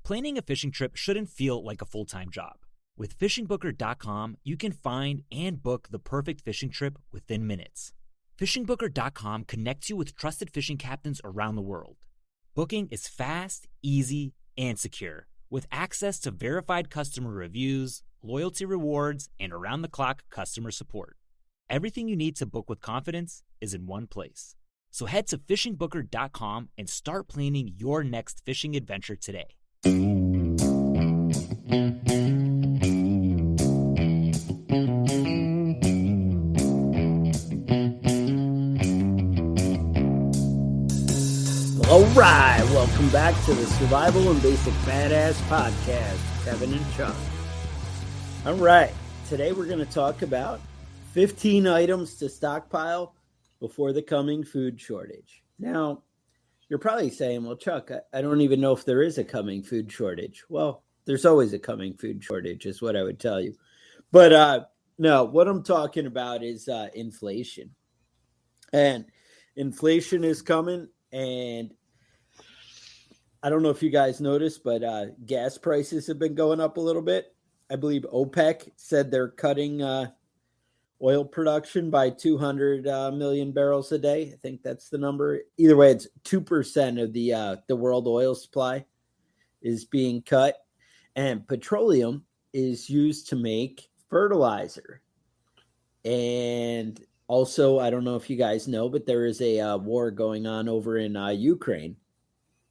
Planning a fishing trip shouldn't feel like a full-time job. With FishingBooker.com, you can find and book the perfect fishing trip within minutes. FishingBooker.com connects you with trusted fishing captains around the world. Booking is fast, easy, and secure, with access to verified customer reviews, loyalty rewards, and around-the-clock customer support. Everything you need to book with confidence is in one place. So head to FishingBooker.com and start planning your next fishing adventure today. All right, welcome back to the Survival and Basic Badass Podcast, Kevin and Chuck. All right, today we're going to talk about 15 items to stockpile before the coming food shortage. Now, you're probably saying, well, Chuck, I don't even know if there is a coming food shortage. Well, there's always a coming food shortage is what I would tell you. But no, what I'm talking about is inflation. And inflation is coming, and I don't know if you guys noticed, but gas prices have been going up a little bit. I believe OPEC said they're cutting oil production by 200 million barrels a day. I think that's the number. Either way, it's 2% of the world oil supply is being cut. And petroleum is used to make fertilizer. And also, I don't know if you guys know, but there is a war going on over in Ukraine.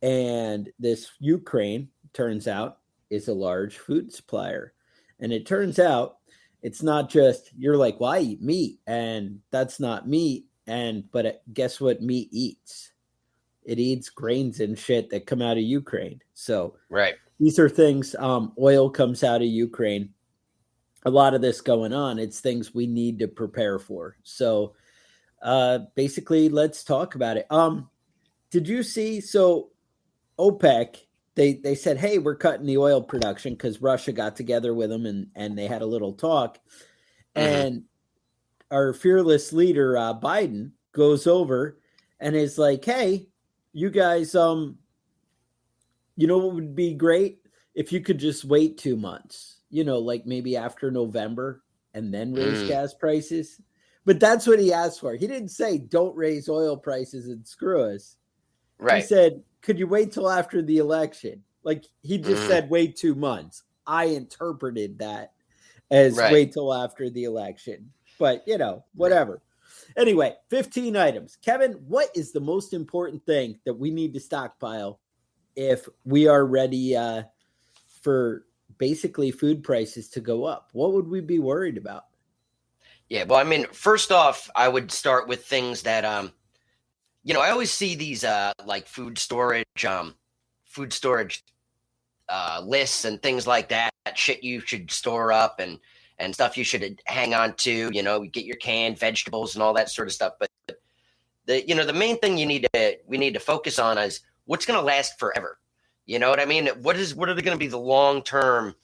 And this Ukraine, turns out, is a large food supplier. And it turns out it's not just, you're like, well, I eat meat, and that's not meat. But guess what meat eats? It eats grains and shit that come out of Ukraine. So right. These are things, oil comes out of Ukraine. A lot of this going on, it's things we need to prepare for. So basically, let's talk about it. Did you see, so OPEC, they said, hey, we're cutting the oil production because Russia got together with them and they had a little talk. Mm-hmm. And our fearless leader, Biden, goes over and is like, hey, you guys, you know what would be great? If you could just wait 2 months, like maybe after November and then raise gas prices. But that's what he asked for. He didn't say don't raise oil prices and screw us. Right. He said, could you wait till after the election? Like he just said, wait 2 months. I interpreted that as wait till after the election. But, whatever. Anyway, 15 items. Kevin, what is the most important thing that we need to stockpile if we are ready for basically food prices to go up? What would we be worried about? Yeah, well, I mean, first off, I would start with things that I always see these like food storage lists and things like that, shit you should store up and stuff you should hang on to, get your canned vegetables and all that sort of stuff. But the main thing we need to focus on is what's going to last forever. You know what I mean? What are they going to be the long-term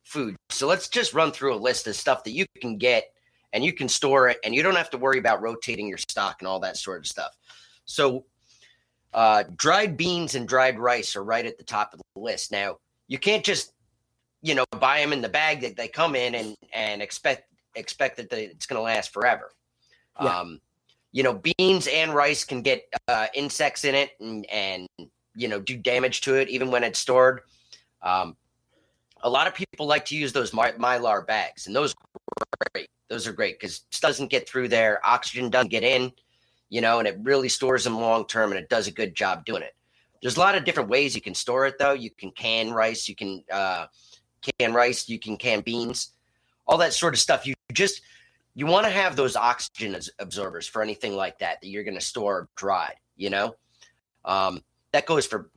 food? So let's just run through a list of stuff that you can get and you can store it and you don't have to worry about rotating your stock and all that sort of stuff. So dried beans and dried rice are right at the top of the list. Now, you can't just, buy them in the bag that they come in and expect that it's going to last forever. Yeah. Beans and rice can get insects in it and do damage to it even when it's stored. A lot of people like to use those Mylar bags, and those are great. Those are great because it doesn't get through there. Oxygen doesn't get in. And it really stores them long term, and it does a good job doing it. There's a lot of different ways you can store it, though. You can can rice, you can can beans, all that sort of stuff. You want to have those oxygen absorbers for anything like that you're going to store dried. That goes for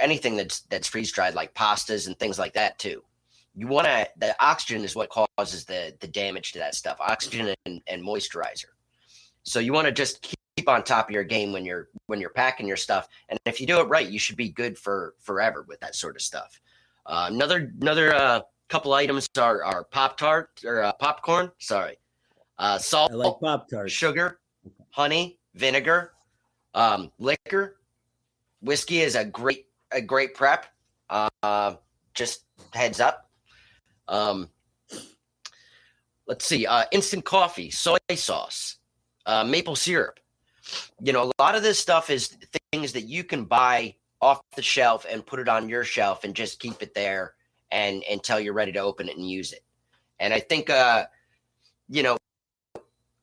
anything that's freeze dried, like pastas and things like that too. The oxygen is what causes the damage to that stuff. Oxygen and moisturizer. So you want to just keep on top of your game when you're packing your stuff. And if you do it right, you should be good for forever with that sort of stuff. Another couple items are Pop-Tart or popcorn. Sorry. Salt, I like Pop-Tarts. Sugar, honey, vinegar, liquor. Whiskey is a great prep. Just heads up. Let's see. Instant coffee, soy sauce, maple syrup. You know, a lot of this stuff is things that you can buy off the shelf and put it on your shelf and just keep it there and until you're ready to open it and use it. And I think, you know,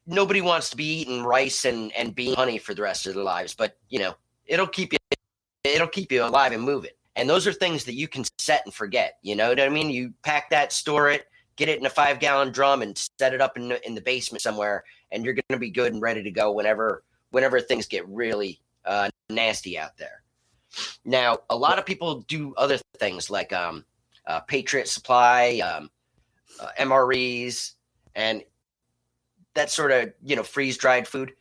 nobody wants to be eating rice and bean honey for the rest of their lives, but you know, it'll keep you alive and moving. And those are things that you can set and forget. You know what I mean? You pack that, store it, get it in a 5-gallon drum and set it up in the basement somewhere, and you're going to be good and ready to go whenever things get really nasty out there. Now, a lot of people do other things like Patriot Supply, MREs, and that sort of, you know, freeze-dried food.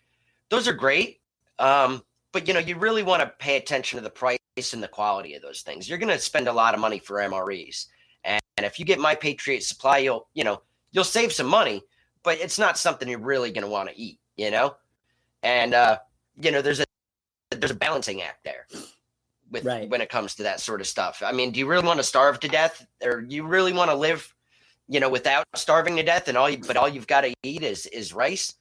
Those are great, but, you know, you really want to pay attention to the price and the quality of those things. You're going to spend a lot of money for MREs. And if you get My Patriot Supply, you'll save some money, but it's not something you're really going to want to eat, you know? And, you know, there's a balancing act there with when it comes to that sort of stuff. I mean, do you really want to starve to death, or you really want to live, you know, without starving to death, and all you've got to eat is rice?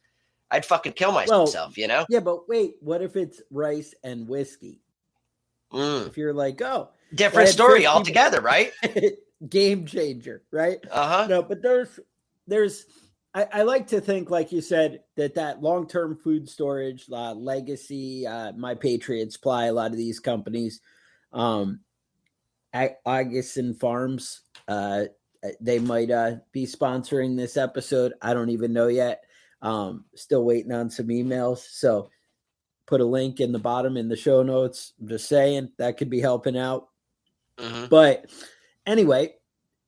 I'd fucking kill myself, you know? Yeah, but wait, what if it's rice and whiskey? If you're like, oh, different story altogether, right? Game changer, right? Uh-huh. No, but there's I like to think, like you said, that long-term food storage, Legacy, My Patriot Supply, a lot of these companies, Augustin Farms, they might be sponsoring this episode. I don't even know yet. Still waiting on some emails. So put a link in the bottom in the show notes. I'm just saying that could be helping out. Mm-hmm. But anyway,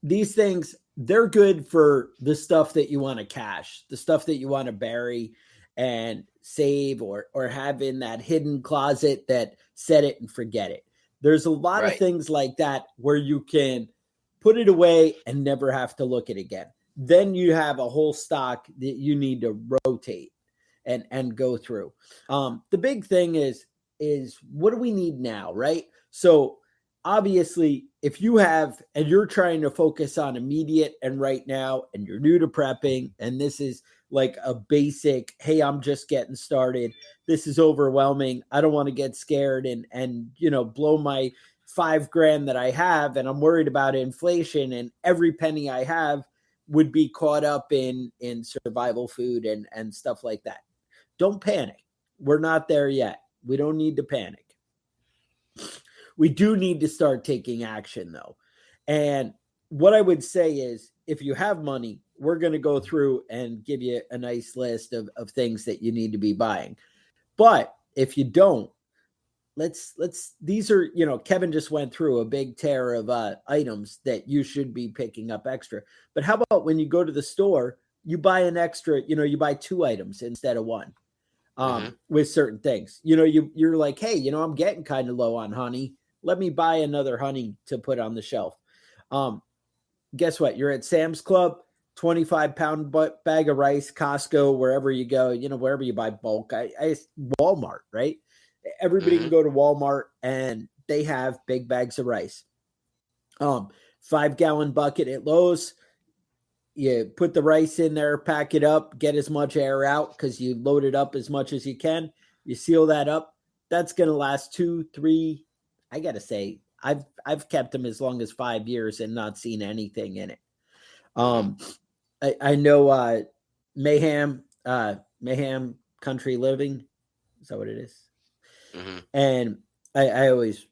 these things, they're good for the stuff that you want to cache, the stuff that you want to bury and save or have in that hidden closet that set it and forget it. There's a lot of things like that where you can put it away and never have to look at it again. Then you have a whole stock that you need to rotate and go through. The big thing is what do we need now, right? So obviously, if you have, and you're trying to focus on immediate and right now, and you're new to prepping, and this is like a basic, hey, I'm just getting started, this is overwhelming, I don't want to get scared and you know, blow my $5,000 that I have, and I'm worried about inflation, and every penny I have would be caught up in survival food and stuff like that. Don't panic. We're not there yet. We don't need to panic. We do need to start taking action, though. And what I would say is, if you have money, we're going to go through and give you a nice list of things that you need to be buying. But if you don't, these are, you know, Kevin just went through a big tear of items that you should be picking up extra. But how about when you go to the store, you buy an extra, you know, you buy 2 items instead of 1 with certain things. You know, you're like, hey, you know, I'm getting kind of low on honey. Let me buy another honey to put on the shelf. Guess what? You're at Sam's Club, 25-pound bag of rice, Costco, wherever you go, you know, wherever you buy bulk. Walmart, right? Everybody can go to Walmart and they have big bags of rice. 5-gallon bucket at Lowe's. You put the rice in there, pack it up, get as much air out because you load it up as much as you can. You seal that up. That's going to last 2-3. I got to say, I've kept them as long as 5 years and not seen anything in it. I know Mayhem Country Living. Is that what it is? Mm-hmm. And I always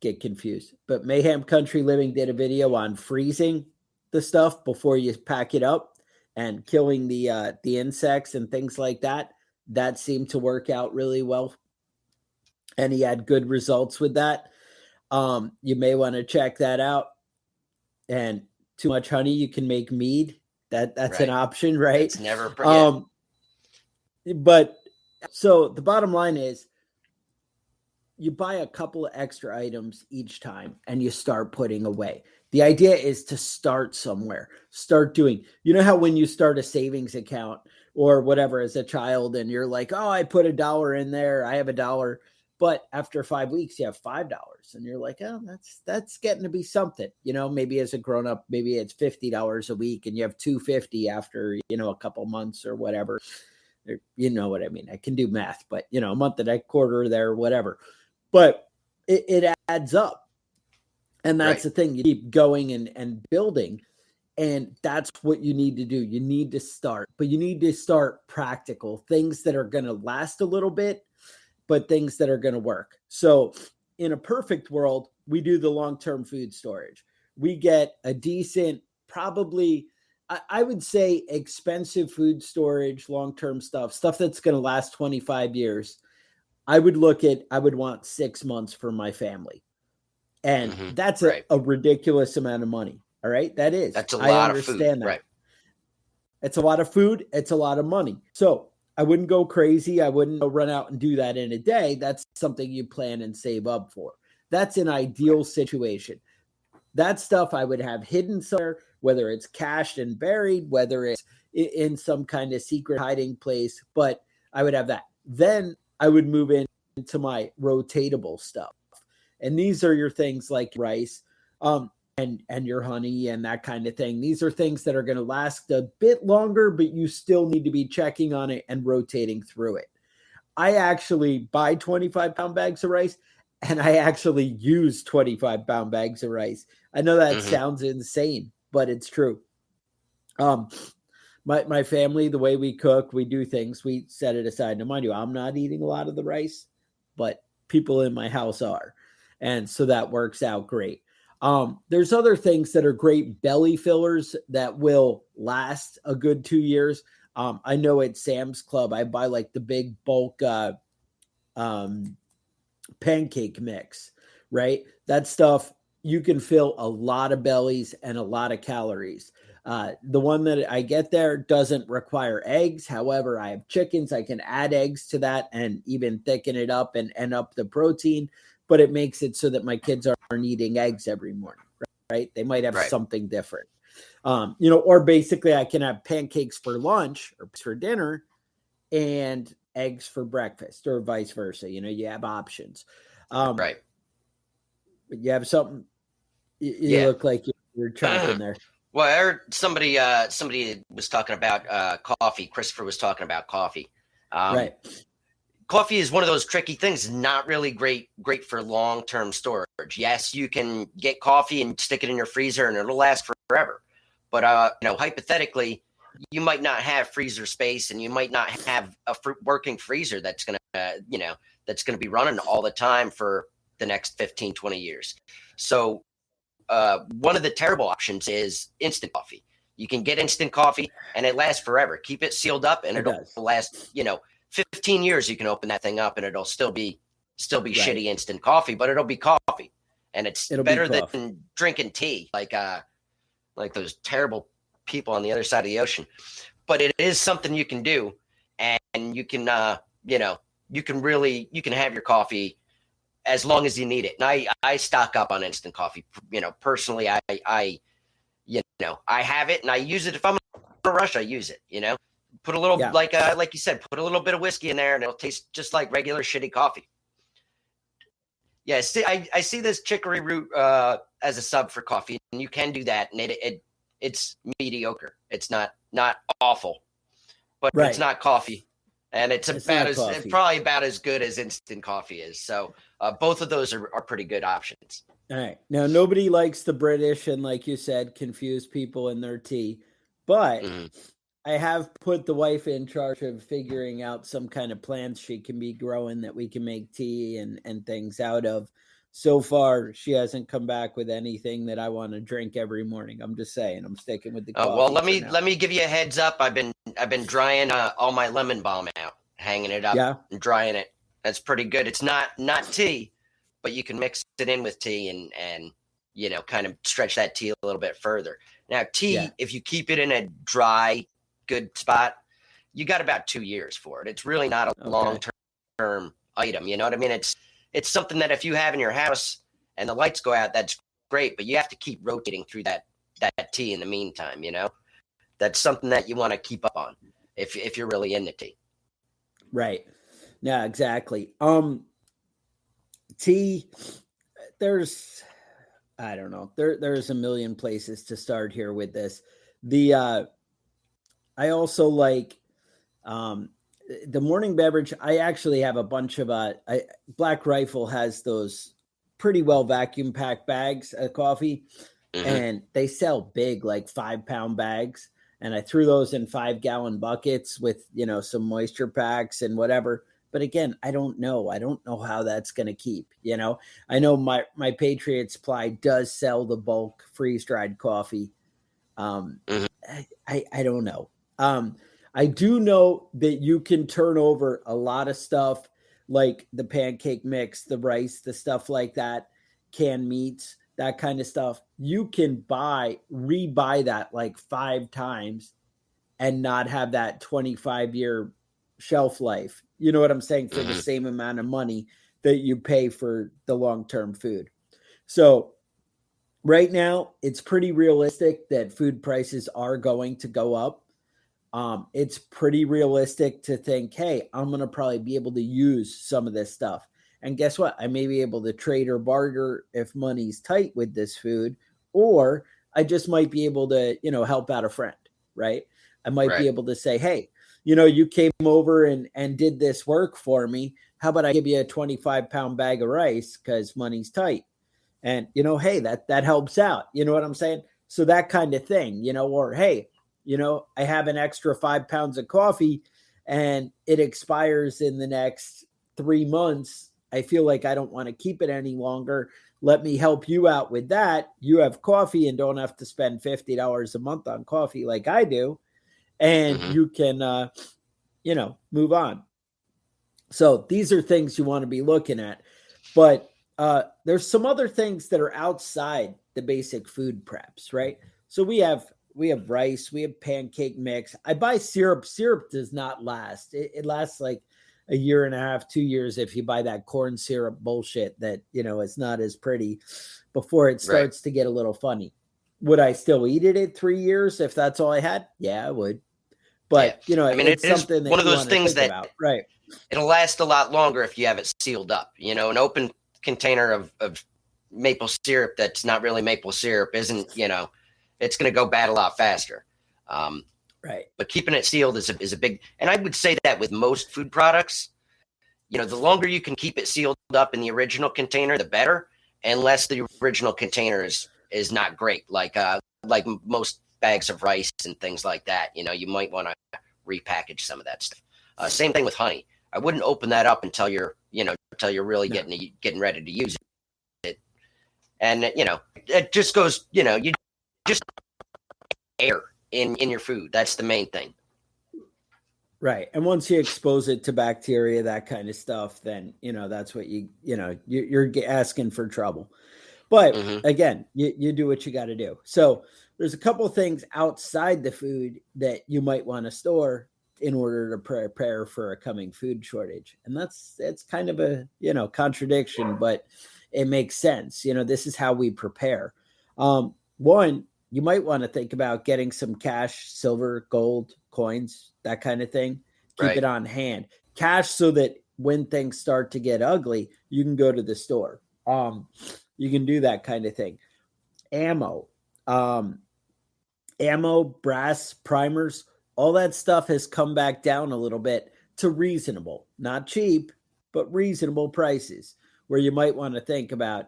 get confused. But Mayhem Country Living did a video on freezing the stuff before you pack it up and killing the insects and things like that. That seemed to work out really well. And he had good results with that. You may want to check that out. And too much honey, you can make mead. That's an option, right? It's never forget. But so the bottom line is, you buy a couple of extra items each time and you start putting away. The idea is to start somewhere. Start doing, you know how when you start a savings account or whatever as a child and you're like, oh, I put $1 in there, I have $1. But after 5 weeks, you have $5, and you're like, oh, that's getting to be something. Maybe as a grown up, maybe it's $50 a week, and you have $250 after a couple months or whatever. You know what I mean? I can do math, but a month and a quarter there, whatever. But it adds up, and that's the thing. You keep going and building, and that's what you need to do. You need to start, but you need to start practical things that are going to last a little bit, but things that are going to work. So in a perfect world, we do the long-term food storage. We get a decent, probably, I would say expensive food storage, long-term stuff that's going to last 25 years. I would want 6 months for my family. And that's a ridiculous amount of money. All right. That's a lot of food. That. Right. It's a lot of food. It's a lot of money. So I wouldn't go crazy. I wouldn't run out and do that in a day. That's something you plan and save up for. That's an ideal situation. That stuff I would have hidden somewhere, whether it's cached and buried, whether it's in some kind of secret hiding place, but I would have that. Then I would move into my rotatable stuff. And these are your things like rice, and your honey and that kind of thing. These are things that are going to last a bit longer, but you still need to be checking on it and rotating through it. I actually buy 25-pound bags of rice, and I actually use 25-pound bags of rice. I know that sounds insane, but it's true. My family, the way we cook, we do things, we set it aside. Now, mind you, I'm not eating a lot of the rice, but people in my house are. And so that works out great. There's other things that are great belly fillers that will last a good 2 years. I know at Sam's Club, I buy like the big bulk pancake mix, right? That stuff, you can fill a lot of bellies and a lot of calories. The one that I get there doesn't require eggs. However, I have chickens. I can add eggs to that and even thicken it up and up the protein. But it makes it so that my kids aren't eating eggs every morning, right? They might have something different. Or basically I can have pancakes for lunch or for dinner and eggs for breakfast, or vice versa. You have options. But you have something, you look like you're chomping there. Well, I heard somebody was talking about coffee. Christopher was talking about coffee. Right. Coffee is one of those tricky things. Not really great for long-term storage. Yes, you can get coffee and stick it in your freezer and it'll last forever. But hypothetically, you might not have freezer space, and you might not have a working freezer that's gonna be running all the time for the next 15, 20 years. So one of the terrible options is instant coffee. You can get instant coffee and it lasts forever. Keep it sealed up and it'll last, 15 years. You can open that thing up and it'll still be shitty instant coffee, but it'll be coffee. And it'll better than drinking tea, like those terrible people on the other side of the ocean. But it is something you can do, and you can you can have your coffee as long as you need it. And I stock up on instant coffee. Personally, I have it and I use it. If I'm in a rush, I use it. Put a little like you said, put a little bit of whiskey in there, and it'll taste just like regular shitty coffee. Yeah, I see this chicory root as a sub for coffee, and you can do that, and it's mediocre. It's not awful, but it's not coffee, and it's probably about as good as instant coffee is. So both of those are pretty good options. All right. Now, nobody likes the British, and like you said, confuse people in their tea, but I have put the wife in charge of figuring out some kind of plants she can be growing that we can make tea and things out of. So far, she hasn't come back with anything that I want to drink every morning. I'm just saying, I'm sticking with the coffee. Well, let me give you a heads up. I've been drying all my lemon balm out, hanging it up and drying it. That's pretty good. It's not tea, but you can mix it in with tea and kind of stretch that tea a little bit further. Now, tea, if you keep it in a dry, good spot, you got about 2 years for it. It's really not a long-term item. You know what I mean? It's something that if you have in your house and the lights go out, that's great, but you have to keep rotating through that tea in the meantime. That's something that you want to keep up on if you're really into tea. Right. Yeah, exactly. tea, there's, I don't know, there's a million places to start here with this. I also like the morning beverage. I actually have a bunch of Black Rifle has those pretty well vacuum packed bags of coffee, and they sell big, like 5-pound bags. And I threw those in 5-gallon buckets with, some moisture packs and whatever. But again, I don't know how that's going to keep, I know my Patriot Supply does sell the bulk freeze dried coffee. I don't know. I do know that you can turn over a lot of stuff like the pancake mix, the rice, the stuff like that, canned meats, that kind of stuff. You can rebuy that like 5 times and not have that 25-year shelf life. You know what I'm saying? For the same amount of money that you pay for the long-term food. So right now, it's pretty realistic that food prices are going to go up. It's pretty realistic to think, hey, I'm going to probably be able to use some of this stuff. And guess what? I may be able to trade or barter if money's tight with this food, or I just might be able to, help out a friend, right? I might be able to say, hey, you came over and did this work for me. How about I give you a 25-pound bag of rice because money's tight? And, hey, that helps out. You know what I'm saying? So that kind of thing, or hey, I have an extra 5 pounds of coffee and it expires in the next 3 months. I feel like I don't want to keep it any longer. Let me help you out with that. You have coffee and don't have to spend $50 a month on coffee like I do. And you can, move on. So these are things you want to be looking at. But there's some other things that are outside the basic food preps, right? So we have rice, we have pancake mix. I buy syrup. Syrup does not last. It lasts like a year and a half, 2 years if you buy that corn syrup bullshit that, it's not as pretty before it starts to get a little funny. Would I still eat it at 3 years if that's all I had? Yeah, I would. But, it's something that one of those things that about. Right. It'll last a lot longer if you have it sealed up. An open container of maple syrup that's not really maple syrup isn't, it's going to go bad a lot faster. Right. But keeping it sealed is a big, and I would say that with most food products, the longer you can keep it sealed up in the original container, the better, unless the original container is not great. Like most bags of rice and things like that, you might want to repackage some of that stuff. Same thing with honey. I wouldn't open that up until you're really getting ready to use it. And, it just goes, you just air in your food. That's the main thing. Right. And once you expose it to bacteria, that kind of stuff, then, that's what you're asking for trouble. But again, you do what you got to do. So there's a couple of things outside the food that you might want to store in order to prepare for a coming food shortage. And that's kind of a, contradiction, but it makes sense. This is how we prepare. One, you might want to think about getting some cash, silver, gold, coins, that kind of thing. Keep it on hand. Cash so that when things start to get ugly, you can go to the store. You can do that kind of thing. Ammo, brass, primers, all that stuff has come back down a little bit to reasonable, not cheap, but reasonable prices, where you might want to think about,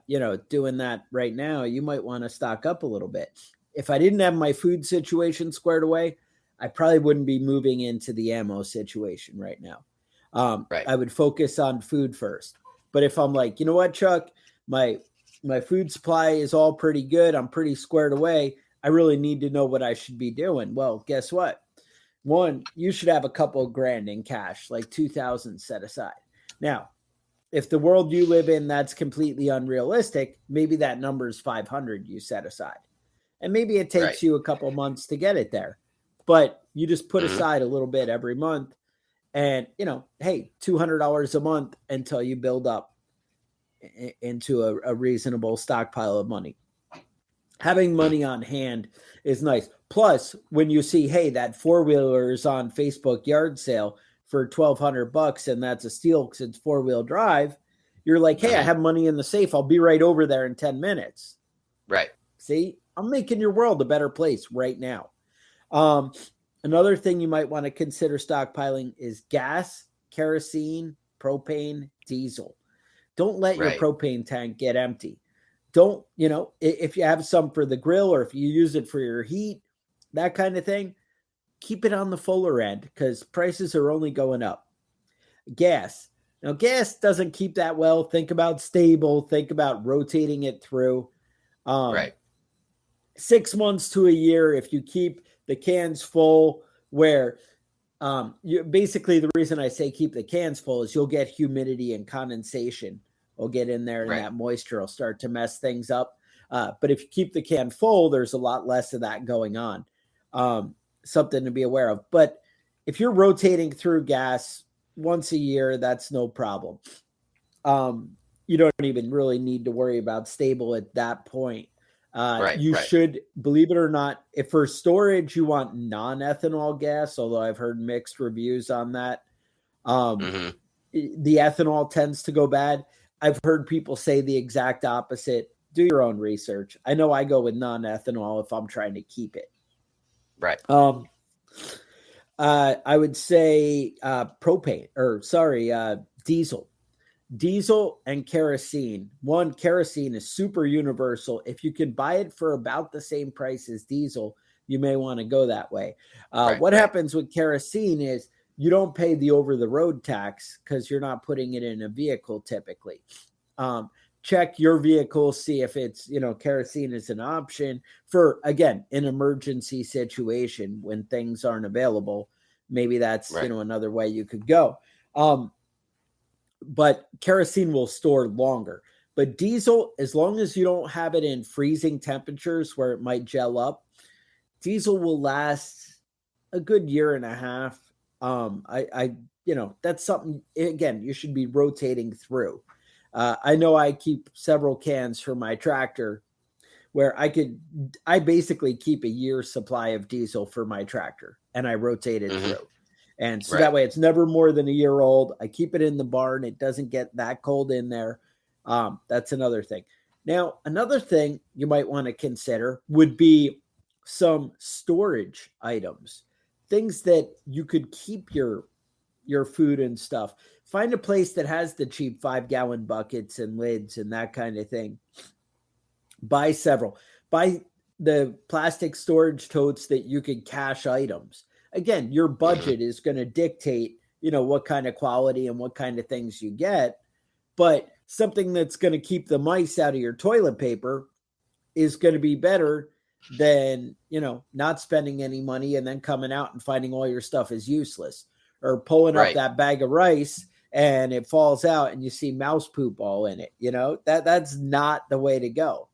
doing that right now. You might want to stock up a little bit. If I didn't have my food situation squared away, I probably wouldn't be moving into the ammo situation right now. I would focus on food first. But if I'm like, you know what, Chuck, my food supply is all pretty good, I'm pretty squared away, I really need to know what I should be doing. Well, guess what? One, you should have a couple of grand in cash, like 2,000 set aside. Now, if the world you live in, that's completely unrealistic, maybe that number is 500 you set aside. And maybe it takes you a couple months to get it there. But you just put aside a little bit every month and, hey, $200 a month until you build up into a reasonable stockpile of money. Having money on hand is nice. Plus, when you see, hey, that four-wheeler is on Facebook yard sale for $1,200 and that's a steal because it's four-wheel drive, You're like, hey, I have money in the safe. I'll be right over there in 10 minutes. Right. See, I'm making your world a better place right now. Another thing you might want to consider stockpiling is gas, kerosene, propane, diesel. Don't let your propane tank get empty. Don't, if you have some for the grill or if you use it for your heat, that kind of thing, keep it on the fuller end because prices are only going up. Gas. Now, gas doesn't keep that well. Think about stable. Think about rotating it through. 6 months to a year, if you keep the cans full, where basically the reason I say keep the cans full is you'll get humidity and condensation will get in there and that moisture will start to mess things up. But if you keep the can full, there's a lot less of that going on. Something to be aware of. But if you're rotating through gas once a year, that's no problem. You don't even really need to worry about stable at that point. You should, believe it or not, if for storage you want non-ethanol gas, although I've heard mixed reviews on that. The ethanol tends to go bad. I've heard people say the exact opposite. Do your own research. I know I go with non-ethanol if I'm trying to keep it. Right. I would say diesel. Diesel and kerosene. Kerosene is super universal. If you can buy it for about the same price as diesel, you may want to go that way. What happens with kerosene is you don't pay the over-the-road tax because you're not putting it in a vehicle typically. Check your vehicle, see if it's, kerosene is an option for, again, an emergency situation when things aren't available. Maybe that's, another way you could go. But kerosene will store longer. But diesel, as long as you don't have it in freezing temperatures where it might gel up, diesel will last a good year and a half. That's something, again, you should be rotating through. I know I keep several cans for my tractor where I basically keep a year's supply of diesel for my tractor and I rotate it through. And so that way it's never more than a year old. I keep it in the barn. It doesn't get that cold in there. That's another thing. Now, another thing you might want to consider would be some storage items, things that you could keep your food and stuff. Find a place that has the cheap 5-gallon buckets and lids and that kind of thing. Buy several. Buy the plastic storage totes that you could cache items. Again, your budget is going to dictate, what kind of quality and what kind of things you get. But something that's going to keep the mice out of your toilet paper is going to be better than, not spending any money and then coming out and finding all your stuff is useless, or pulling up that bag of rice and it falls out and you see mouse poop all in it. That's not the way to go.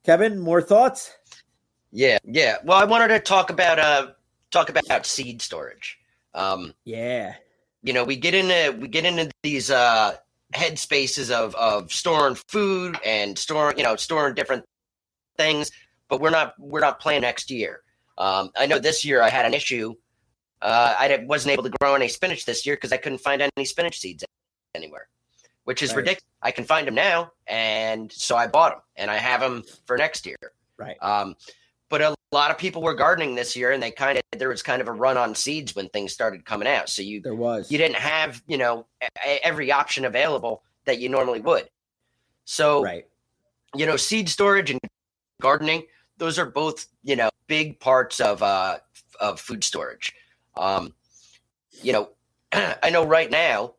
Kevin, more thoughts? Yeah. Well, I wanted to talk about seed storage. We get into these head spaces of storing food and storing different things, but we're not planning next year. I know this year I had an issue. I wasn't able to grow any spinach this year because I couldn't find any spinach seeds anywhere, which is ridiculous. I can find them now, and so I bought them, and I have them for next year. Right. But a lot of people were gardening this year, and there was kind of a run on seeds when things started coming out. So you didn't have every option available that you normally would. So seed storage and gardening, those are both big parts of food storage. I know right now,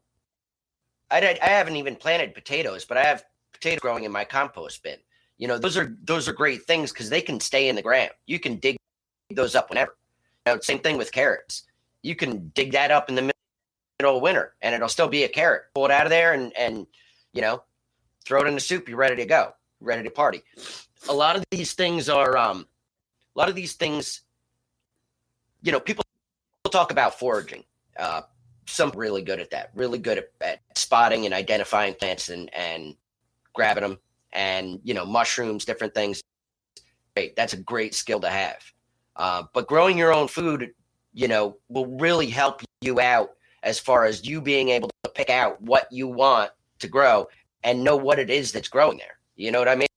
I haven't even planted potatoes, but I have potatoes growing in my compost bin. Those are great things because they can stay in the ground. You can dig those up whenever. Same thing with carrots. You can dig that up in the middle of winter and it'll still be a carrot. Pull it out of there and throw it in the soup. You're ready to go, ready to party. A lot of these things, people talk about foraging. Some really good at that, really good at spotting and identifying plants and grabbing them. And, mushrooms, different things. Great. That's a great skill to have. But growing your own food, will really help you out as far as you being able to pick out what you want to grow and know what it is that's growing there. You know what I mean?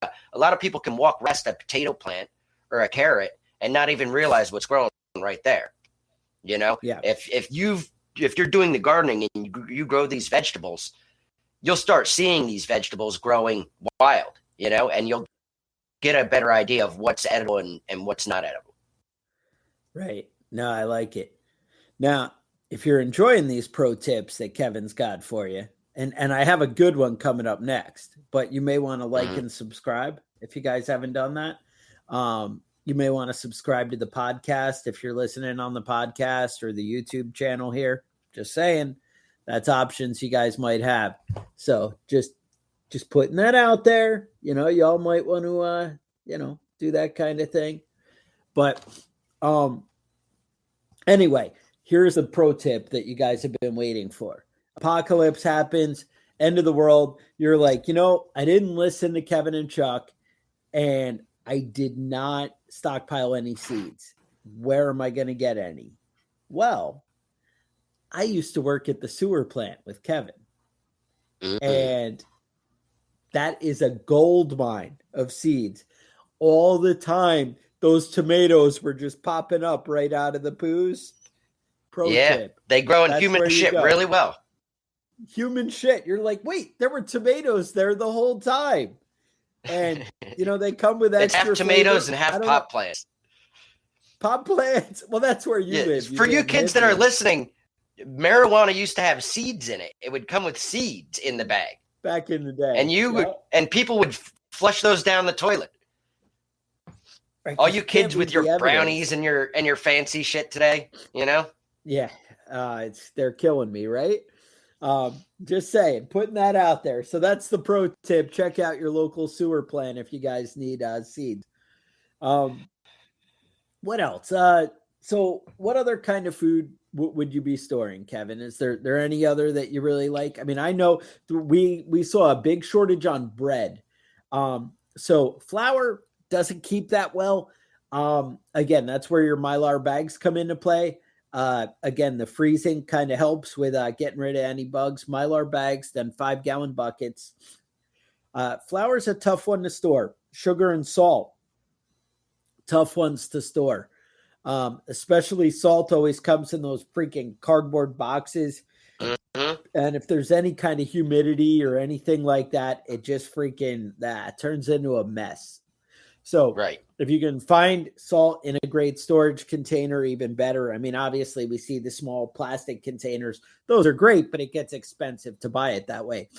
A lot of people can walk past a potato plant or a carrot and not even realize what's growing right there. You know, Yeah. If you're doing the gardening and you grow these vegetables, you'll start seeing these vegetables growing wild, you know, and you'll get a better idea of what's edible and what's not edible. Right. No, I like it. Now, if you're enjoying these pro tips that Kevin's got for you, and I have a good one coming up next, but you may want to like and subscribe if you guys haven't done that. You may want to subscribe to the podcast if you're listening on the podcast or the YouTube channel here. Just saying, that's options you guys might have. So just putting that out there. You know, y'all might want to do that kind of thing. But anyway, here's a pro tip that you guys have been waiting for. Apocalypse happens, end of the world. You're like, I didn't listen to Kevin and Chuck, and I did not stockpile any seeds. Where am I going to get any? Well, I used to work at the sewer plant with Kevin, and that is a gold mine of seeds. All the time, those tomatoes were just popping up right out of the poos. Pro tip. They grow in human shit really well. Human shit. You're like, wait, there were tomatoes there the whole time. And, they come with extra half tomatoes flavor. and half pot plants. Pot plants? Well, that's where you live. For you kids that are listening, marijuana used to have seeds in it. It would come with seeds in the bag. Back in the day. And and people would flush those down the toilet. Right, all you kids with your brownies and your fancy shit today, Yeah. They're killing me, right? Just saying, putting that out there. So that's the pro tip. Check out your local sewer plant if you guys need seeds. What else? So what other kind of food would you be storing, Kevin? Is there any other that you really like? I mean, I know we saw a big shortage on bread. So flour doesn't keep that well. Again, that's where your Mylar bags come into play. Again, the freezing kind of helps with getting rid of any bugs. Mylar bags, then 5-gallon buckets. Flour's a tough one to store. Sugar and salt, tough ones to store. Especially salt always comes in those freaking cardboard boxes. And if there's any kind of humidity or anything like that, it just turns into a mess. So if you can find salt in a great storage container, even better. I mean, obviously we see the small plastic containers. Those are great, but it gets expensive to buy it that way.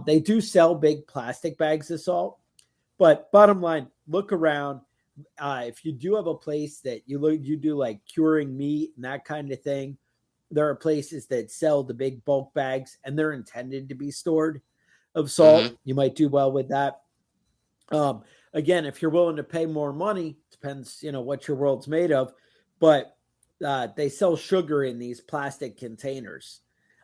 They do sell big plastic bags of salt, but bottom line, look around. If you do have a place that you do like curing meat and that kind of thing, there are places that sell the big bulk bags and they're intended to be stored of salt. You might do well with that. Again, if you're willing to pay more money, depends, what your world's made of, but they sell sugar in these plastic containers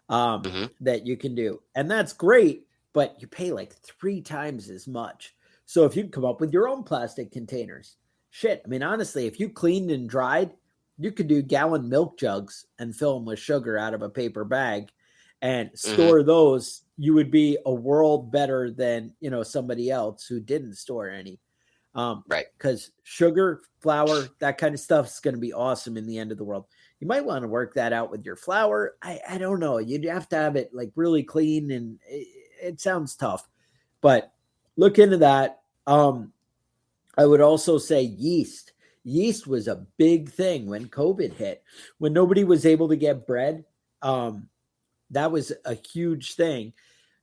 that you can do. And that's great, but you pay like 3 times as much. So if you come up with your own plastic containers, shit, I mean, honestly, if you cleaned and dried, you could do gallon milk jugs and fill them with sugar out of a paper bag and store those. You would be a world better than, somebody else who didn't store any. Because sugar, flour, that kind of stuff is going to be awesome in the end of the world. You might want to work that out with your flour. I don't know. You'd have to have it like really clean and it sounds tough, but look into that. I would also say yeast. Yeast was a big thing when COVID hit, when nobody was able to get bread. That was a huge thing.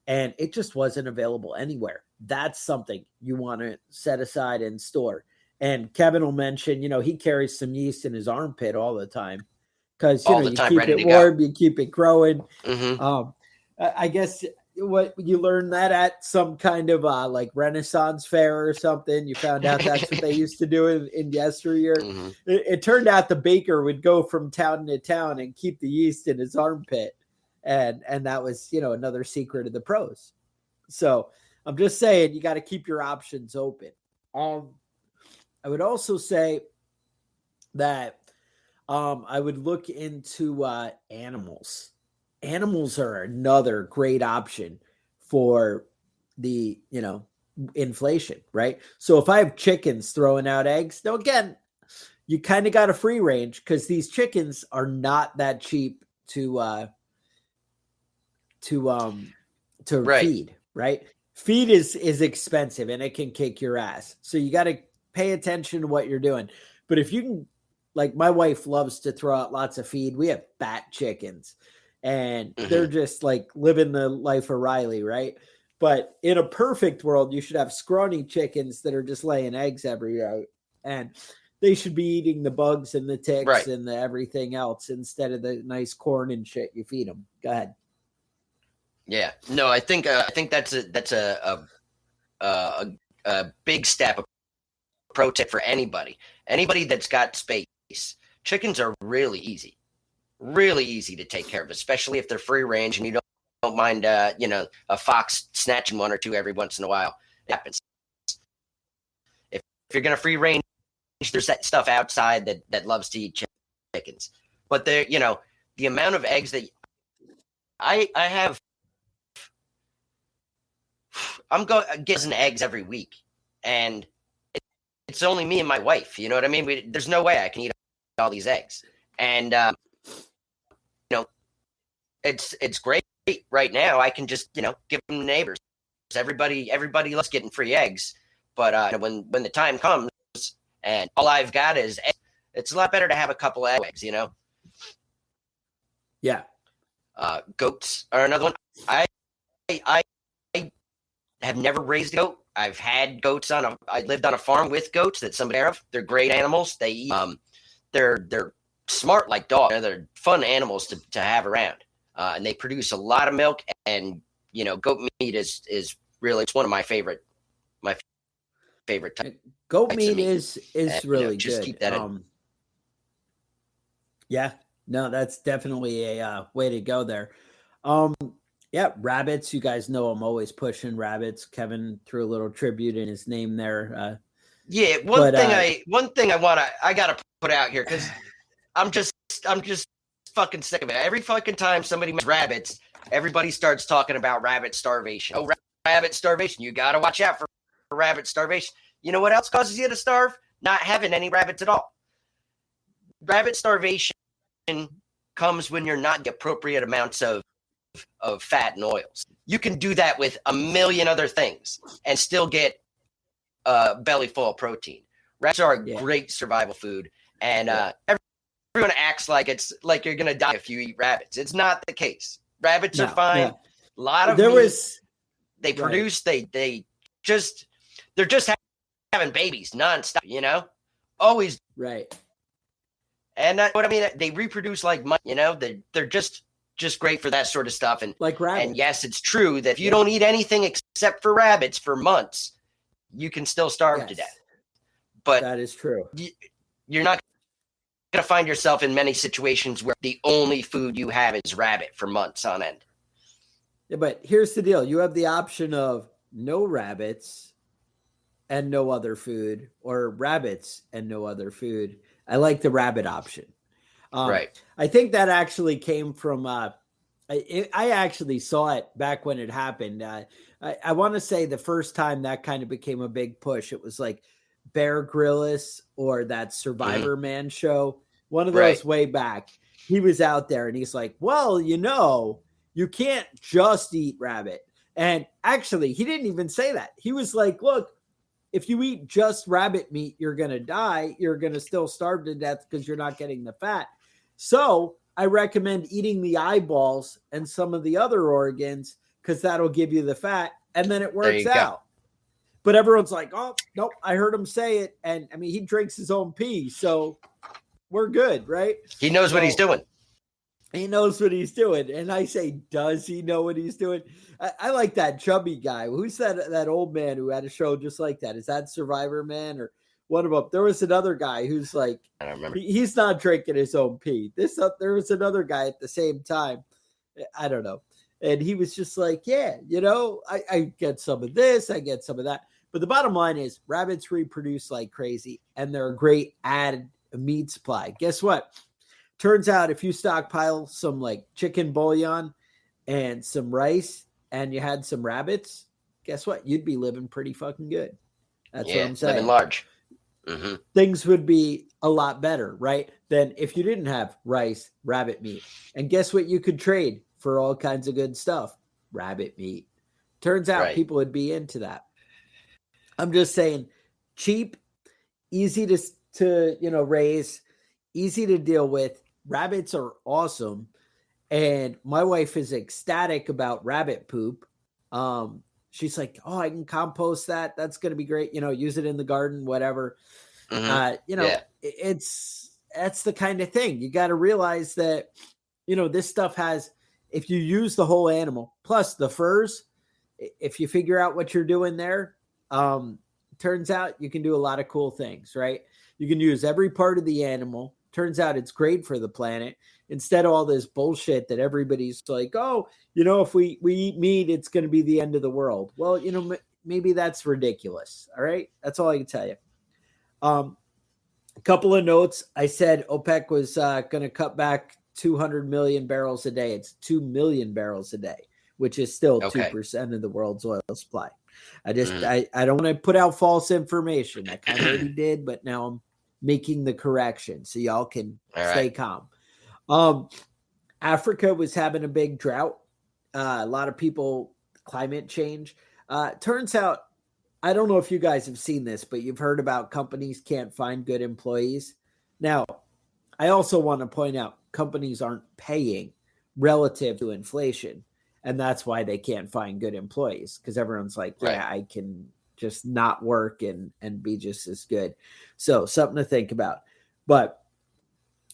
And it just wasn't available anywhere. That's something you want to set aside and store. And Kevin will mention, he carries some yeast in his armpit all the time because, you keep it warm, you keep it growing. I guess what you learned that at some kind of like Renaissance fair or something. You found out that's what they used to do in yesteryear. It turned out the baker would go from town to town and keep the yeast in his armpit. And that was, another secret of the pros. So I'm just saying you got to keep your options open. I would also say that I would look into animals. animals are another great option for the, inflation, right? So if I have chickens throwing out eggs, now again, you kind of got a free range because these chickens are not that cheap to Right. feed, right? Feed is expensive and it can kick your ass. So you got to pay attention to what you're doing. But if you can, like my wife loves to throw out lots of feed. We have fat chickens and they're just like living the life of Riley, right? But in a perfect world, you should have scrawny chickens that are just laying eggs every day. And they should be eating the bugs and the ticks and the everything else instead of the nice corn and shit you feed them. Go ahead. Yeah, no, I think that's a big step, a pro tip for anybody that's got space. Chickens are really easy to take care of, especially if they're free range and you don't mind, a fox snatching one or two every once in a while. It happens. If you're gonna free range, there's that stuff outside that loves to eat chickens, but the amount of eggs that I have. I'm getting eggs every week, and it's only me and my wife. You know what I mean? There's no way I can eat all these eggs, and it's great right now. I can just give them to neighbors. Everybody loves getting free eggs, but when the time comes and all I've got is eggs, it's a lot better to have a couple of eggs. Yeah. Goats are another one. I have never raised a goat. I've had goats I lived on a farm with goats that somebody of. They're great animals. They eat, they're smart like dogs. They're fun animals to have around. And they produce a lot of milk, and goat meat is really, it's one of my favorite types. Goat meat is really just good. Keep that in. Yeah, no, that's definitely a way to go there. Yeah, rabbits. You guys know I'm always pushing rabbits. Kevin threw a little tribute in his name there. Yeah, one thing I gotta put out here because I'm just fucking sick of it. Every fucking time somebody mentions rabbits, everybody starts talking about rabbit starvation. Oh, rabbit starvation! You gotta watch out for rabbit starvation. You know what else causes you to starve? Not having any rabbits at all. Rabbit starvation comes when you're not the appropriate amounts of fat and oils. You can do that with a million other things and still get a belly full of protein. Rabbits are a great survival food, and everyone acts like it's like you're gonna die if you eat rabbits. It's not the case. Rabbits are fine. A lot of they produce. They're just having babies nonstop. Always right. And what I mean, they reproduce like money. They're just great for that sort of stuff. And like rabbits. And yes, it's true that if you don't eat anything except for rabbits for months, you can still starve to death. But that is true. You're not going to find yourself in many situations where the only food you have is rabbit for months on end. Yeah, but here's the deal. You have the option of no rabbits and no other food, or rabbits and no other food. I like the rabbit option. Right. I think that actually came from, I actually saw it back when it happened. I want to say the first time that kind of became a big push, it was like Bear Grylls or that Survivor Man show. One of those way back. He was out there and he's like, well, you can't just eat rabbit. And actually, he didn't even say that. He was like, look, if you eat just rabbit meat, you're going to die. You're going to still starve to death because you're not getting the fat. So I recommend eating the eyeballs and some of the other organs because that'll give you the fat. And then it works out. But everyone's like, oh, nope, I heard him say it. And I mean, he drinks his own pee. So we're good, right? He knows what he's doing. He knows what he's doing. And I say, does he know what he's doing? I like that chubby guy. Who's that old man who had a show just like that? Is that Survivor Man or one of them? There was another guy who's like, I don't remember. He's not drinking his own pee. There was another guy at the same time. I don't know. And he was just like, yeah, I get some of this. I get some of that. But the bottom line is rabbits reproduce like crazy and they're a great added meat supply. Guess what? Turns out if you stockpile some like chicken bouillon and some rice and you had some rabbits, guess what? You'd be living pretty fucking good. That's what I'm saying. Living large. Things would be a lot better, right? Than if you didn't have rice, rabbit meat. And guess what you could trade for all kinds of good stuff? Rabbit meat. Turns out people would be into that. I'm just saying, cheap, easy to raise, easy to deal with. Rabbits are awesome. And my wife is ecstatic about rabbit poop. She's like, oh, I can compost that. That's going to be great. Use it in the garden, whatever. That's the kind of thing. You got to realize that, this stuff has, if you use the whole animal, plus the furs, if you figure out what you're doing there, turns out you can do a lot of cool things, right? You can use every part of the animal. Turns out it's great for the planet. Instead of all this bullshit that everybody's like, oh, if we eat meat, it's going to be the end of the world. Well, maybe that's ridiculous. All right. That's all I can tell you. A couple of notes. I said OPEC was going to cut back 200 million barrels a day. It's 2 million barrels a day, which is still 2% of the world's oil supply. I don't want to put out false information. I kind of already did, but now I'm making the correction so y'all can stay calm. Africa was having a big drought. A lot of people, climate change. Turns out, I don't know if you guys have seen this, but you've heard about companies can't find good employees. Now, I also want to point out companies aren't paying relative to inflation. And that's why they can't find good employees, because everyone's like, I can just not work and be just as good. So something to think about. But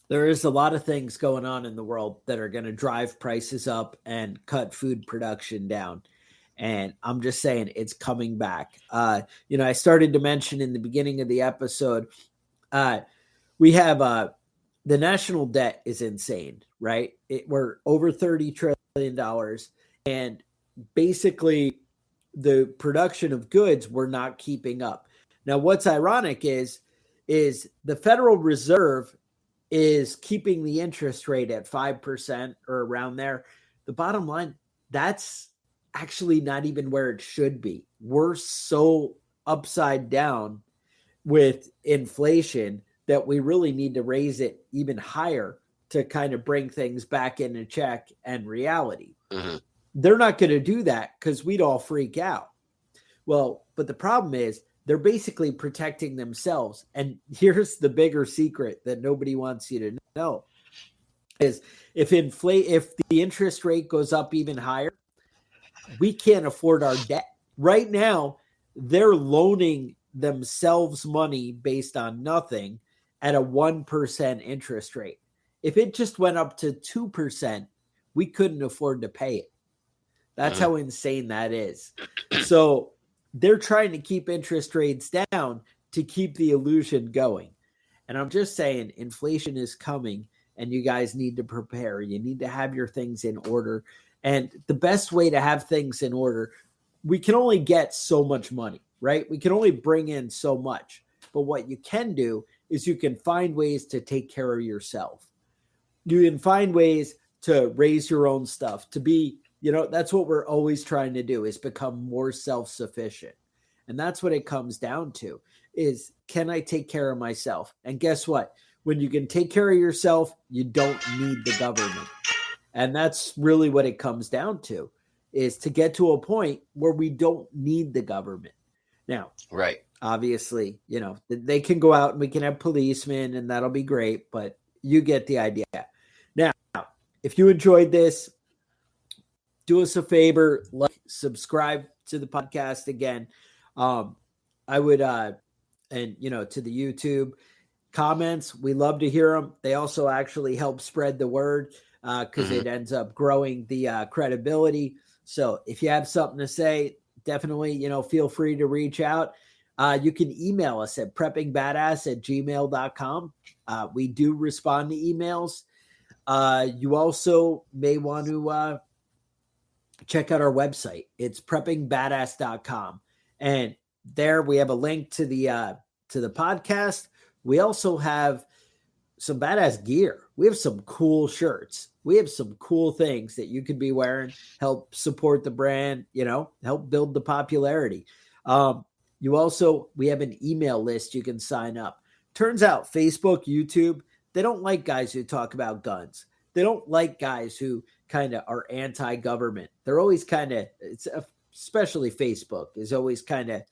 there is a lot of things going on in the world that are going to drive prices up and cut food production down. And I'm just saying it's coming back. I started to mention in the beginning of the episode, we have the national debt is insane, right? We're over $30 trillion. And basically the production of goods we're not keeping up. Now, what's ironic is the Federal Reserve is keeping the interest rate at 5% or around there. The bottom line, that's actually not even where it should be. We're so upside down with inflation that we really need to raise it even higher to kind of bring things back into check and reality. They're not going to do that because we'd all freak out. Well, but the problem is they're basically protecting themselves. And here's the bigger secret that nobody wants you to know is if the interest rate goes up even higher, we can't afford our debt. Right now, they're loaning themselves money based on nothing at a 1% interest rate. If it just went up to 2%, we couldn't afford to pay it. That's how insane that is. So they're trying to keep interest rates down to keep the illusion going. And I'm just saying inflation is coming and you guys need to prepare. You need to have your things in order. And the best way to have things in order, we can only get so much money, right? We can only bring in so much. But what you can do is you can find ways to take care of yourself. You can find ways to raise your own stuff, to be, that's what we're always trying to do, is become more self-sufficient. And that's what it comes down to is, can I take care of myself? And guess what? When you can take care of yourself, you don't need the government. And that's really what it comes down to, is to get to a point where we don't need the government. Now, obviously, they can go out and we can have policemen and that'll be great, but you get the idea. Now, if you enjoyed this, do us a favor, subscribe to the podcast again. I would, to the YouTube comments, we love to hear them. They also actually help spread the word because it ends up growing the credibility. So if you have something to say, definitely, feel free to reach out. You can email us at preppingbadass@gmail.com. We do respond to emails. You also may want to check out our website. It's preppingbadass.com. And there we have a link to the podcast. We also have some badass gear. We have some cool shirts. We have some cool things that you could be wearing, help support the brand, help build the popularity. We have an email list you can sign up. Turns out Facebook, YouTube, they don't like guys who talk about guns. They don't like guys who kind of are anti-government. They're always kind of, especially Facebook, is always kind of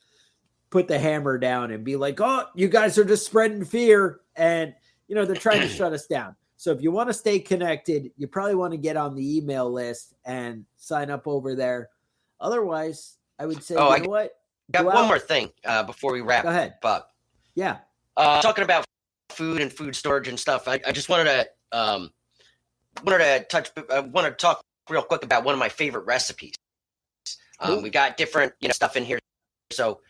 put the hammer down and be like, oh, you guys are just spreading fear. And, they're trying to shut us down. So if you want to stay connected, you probably want to get on the email list and sign up over there. Otherwise, I would say, what? Got one more thing before we wrap. Go ahead. Up. Yeah. Talking about food and food storage and stuff. I just wanted to talk real quick about one of my favorite recipes. We got different, stuff in here. So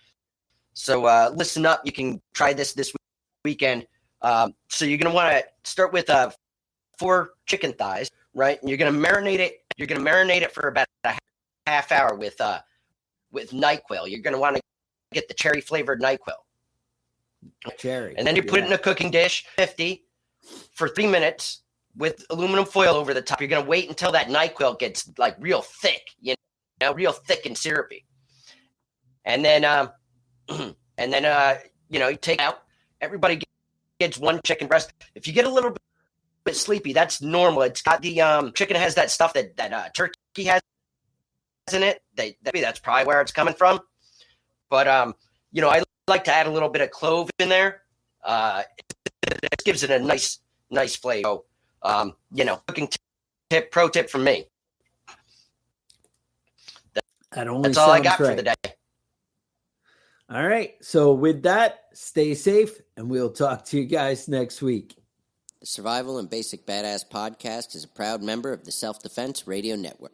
listen up. You can try this weekend. So you're going to want to start with 4 chicken thighs, right? And you're going to marinate it. You're going to marinate it for about a half hour with NyQuil. You're going to want to get the cherry flavored NyQuil. Cherry. And then you put it in a cooking dish, 50, for 3 minutes with aluminum foil over the top. You're going to wait until that NyQuil gets like real thick, real thick and syrupy. And then, you take out, everybody gets 1 chicken breast. If you get a little bit sleepy, that's normal. It's got the chicken has that stuff that turkey has in it. That's probably where it's coming from. But I like to add a little bit of clove in there. It gives it a nice flavor. Cooking pro tip from me. That's all I got for the day. All right. So with that, stay safe, and we'll talk to you guys next week. The Survival and Basic Badass Podcast is a proud member of the Self-Defense Radio Network.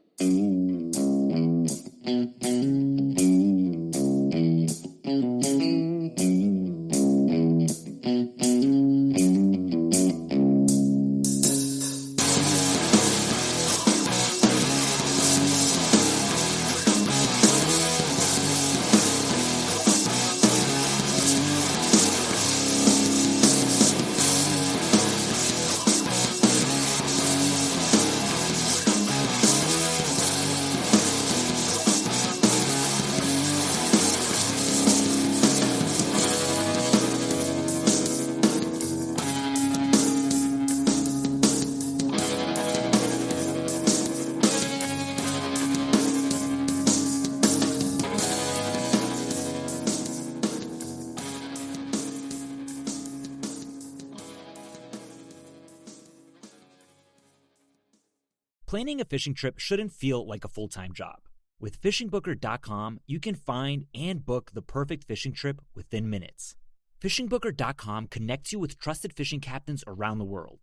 Planning a fishing trip shouldn't feel like a full-time job. With FishingBooker.com, you can find and book the perfect fishing trip within minutes. FishingBooker.com connects you with trusted fishing captains around the world.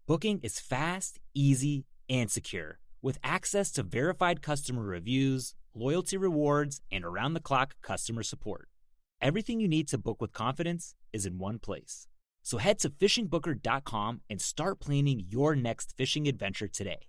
Booking is fast, easy, and secure, with access to verified customer reviews, loyalty rewards, and around-the-clock customer support. Everything you need to book with confidence is in one place. So head to FishingBooker.com and start planning your next fishing adventure today.